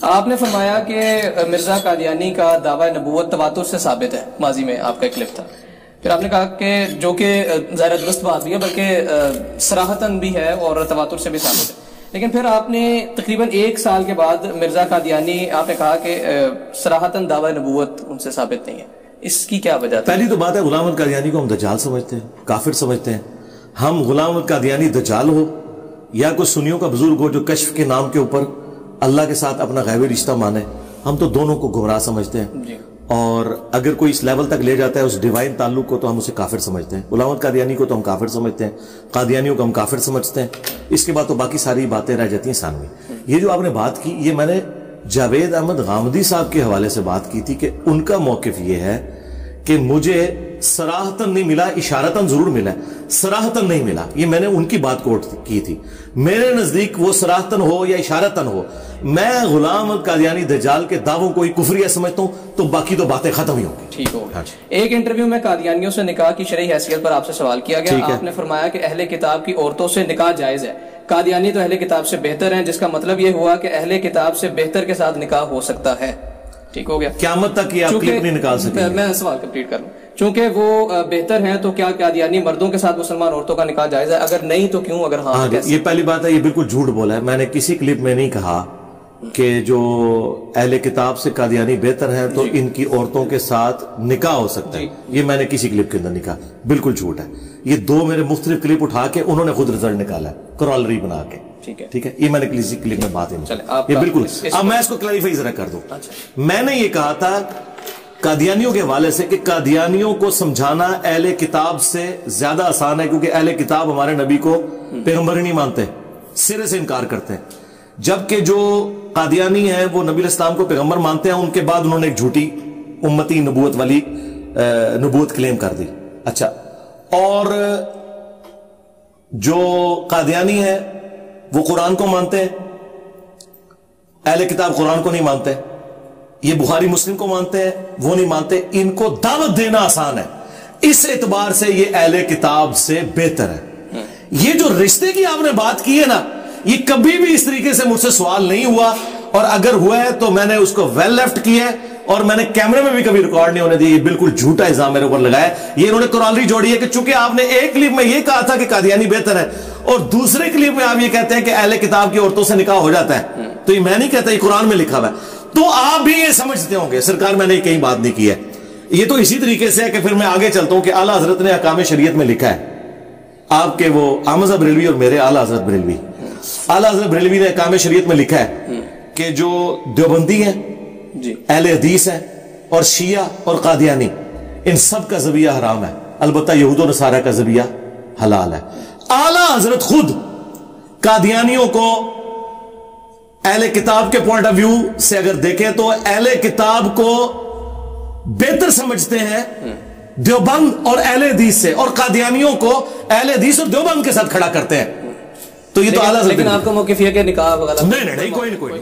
آپ نے فرمایا کہ مرزا قادیانی کا دعویٰ نبوت تواتر سے ثابت ہے، ماضی میں آپ کا ایک کلپ تھا، پھر آپ نے کہا کہ جو کہ ظاہر درست بات بھی ہے بلکہ صراحتاً بھی ہے اور تواتر سے بھی ثابت ہے، لیکن پھر آپ نے تقریباً 1 سال کے بعد مرزا قادیانی آپ نے کہا کہ صراحتاً دعویٰ نبوت ان سے ثابت نہیں ہے، اس کی کیا وجہ تھی؟ پہلی تو بات ہے غلام احمد قادیانی کو ہم دجال سمجھتے ہیں، کافر سمجھتے ہیں. ہم غلام احمد قادیانی دجال ہو یا کوئی سنیوں کا بزرگ ہو جو کشف کے نام کے اوپر اللہ کے ساتھ اپنا غیبی رشتہ مانے، ہم تو دونوں کو گمراہ سمجھتے ہیں جی. اور اگر کوئی اس لیول تک لے جاتا ہے اس ڈیوائن تعلق کو تو ہم اسے کافر سمجھتے ہیں. غلام احمد قادیانی کو تو ہم کافر سمجھتے ہیں، قادیانیوں کو ہم کافر سمجھتے ہیں. اس کے بعد تو باقی ساری باتیں رہ جاتی ہیں ثانوی. یہ جو آپ نے بات کی یہ میں نے جاوید احمد غامدی صاحب کے حوالے سے بات کی تھی کہ ان کا موقف یہ ہے کہ مجھے صراحتاً نہیں ملا، اشارتاً ضرور ملا، صراحتاً نہیں ملا. یہ میں نے ان کی بات کوٹ کی تھی. میرے نزدیک وہ صراحتاً ہو یا اشارتاً ہو، میں غلام احمد قادیانی دجال کے دعووں کو کفریہ سمجھتا ہوں، تو باقی تو باتیں ختم ہی ہوں گی. ٹھیک ہو. ایک انٹرویو میں قادیانیوں سے نکاح کی شرعی حیثیت پر آپ سے سوال کیا گیا. آپ نے فرمایا کہ اہل کتاب کی عورتوں سے نکاح جائز ہے، قادیانی تو اہل کتاب سے بہتر ہیں، جس کا مطلب یہ ہوا کہ اہل کتاب سے بہتر کے ساتھ نکاح ہو سکتا ہے. ٹھیک ہو گیا. قیامت تک یہ آپ کلپ نہیں نکال سکتے. میں سوال کمپلیٹ کر لوں. چونکہ وہ بہتر ہیں تو کیا قادیانی مردوں کے ساتھ مسلمان عورتوں کا نکاح جائز ہے؟ اگر نہیں تو کیوں؟ اگر ہاں یہ پہلی بات ہے، یہ بالکل جھوٹ بولا ہے. میں نے کسی کلپ میں نہیں کہا کہ جو اہل کتاب سے قادیانی بہتر ہیں تو ان کی عورتوں کے ساتھ نکاح ہو سکتا ہے. یہ میں نے کسی کلپ کے اندر نہیں کہا، بالکل جھوٹ ہے. یہ 2 میرے مختلف کلپ اٹھا کے انہوں نے خود رزلٹ نکالا ہے کرالری بنا کے. ٹھیک ہے، یہ میں نے کسی کلپ میں بات ہے یہ بالکل. اب میں اس کو کلیریفائی ذرا کر دوں. میں نے یہ کہا تھا قادیانیوں کے حوالے سے کہ قادیانیوں کو سمجھانا اہل کتاب سے زیادہ آسان ہے، کیونکہ اہل کتاب ہمارے نبی کو پیغمبر ہی نہیں مانتے، سرے سے انکار کرتے ہیں. جبکہ جو قادیانی ہیں وہ نبی علیہ السلام کو پیغمبر مانتے ہیں. ان کے بعد انہوں نے ایک جھوٹی امتی نبوت والی نبوت کلیم کر دی. اچھا، اور جو قادیانی ہیں وہ قرآن کو مانتے ہیں، اہل کتاب قرآن کو نہیں مانتے. یہ بخاری مسلم کو مانتے ہیں، وہ نہیں مانتے. ان کو دعوت دینا آسان ہے، اس اعتبار سے یہ اہل کتاب سے بہتر ہے. یہ جو رشتے کی آپ نے بات کی ہے نا، یہ کبھی بھی اس طریقے سے مجھ سے سوال نہیں ہوا، اور اگر ہوا ہے تو میں نے اس کو ویل لیفٹ کیا ہے، اور میں نے کیمرے میں بھی کبھی ریکارڈ نہیں ہونے دی. یہ بالکل جھوٹا الزام میرے اوپر لگایا. یہ انہوں نے کرالری جوڑی ہے کہ چونکہ آپ نے ایک کلپ میں یہ کہا تھا کہ قادیانی بہتر ہے اور دوسرے کلپ میں آپ یہ کہتے ہیں کہ اہل کتاب کی عورتوں سے نکاح ہو جاتا ہے. تو یہ میں نہیں کہتا، یہ قرآن میں لکھا ہوا ہے. تو آپ بھی یہ سمجھتے ہوں گے. سرکار میں نے کہیں بات نہیں کی ہے. یہ تو اسی طریقے سے ہے کہ پھر میں آگے چلتا ہوں کہ اعلیٰ حضرت نے احکام شریعت میں لکھا ہے، آپ کے وہ احمد بریلوی اور میرے اعلیٰ حضرت بریلوی، اعلیٰ حضرت بریلوی نے احکام شریعت میں لکھا ہے کہ جو دیوبندی ہیں، اہل حدیث ہیں، اور شیعہ اور قادیانی، ان سب کا ذبیحہ حرام ہے، البتہ یہود و نصارہ کا ذبیحہ حلال ہے. اعلیٰ حضرت خود قادیانیوں کو اہل کتاب کے پوائنٹ آف ویو سے اگر دیکھیں تو اہل کتاب کو بہتر سمجھتے ہیں دیوبند اور اہل حدیث سے، اور قادیانیوں کو اہل حدیث اور دیوبند کے ساتھ کھڑا کرتے ہیں. تو یہ تو اعلیٰ حضرت. لیکن آپ کا موقف یہ کہ نکاح وغیرہ نہیں کوئی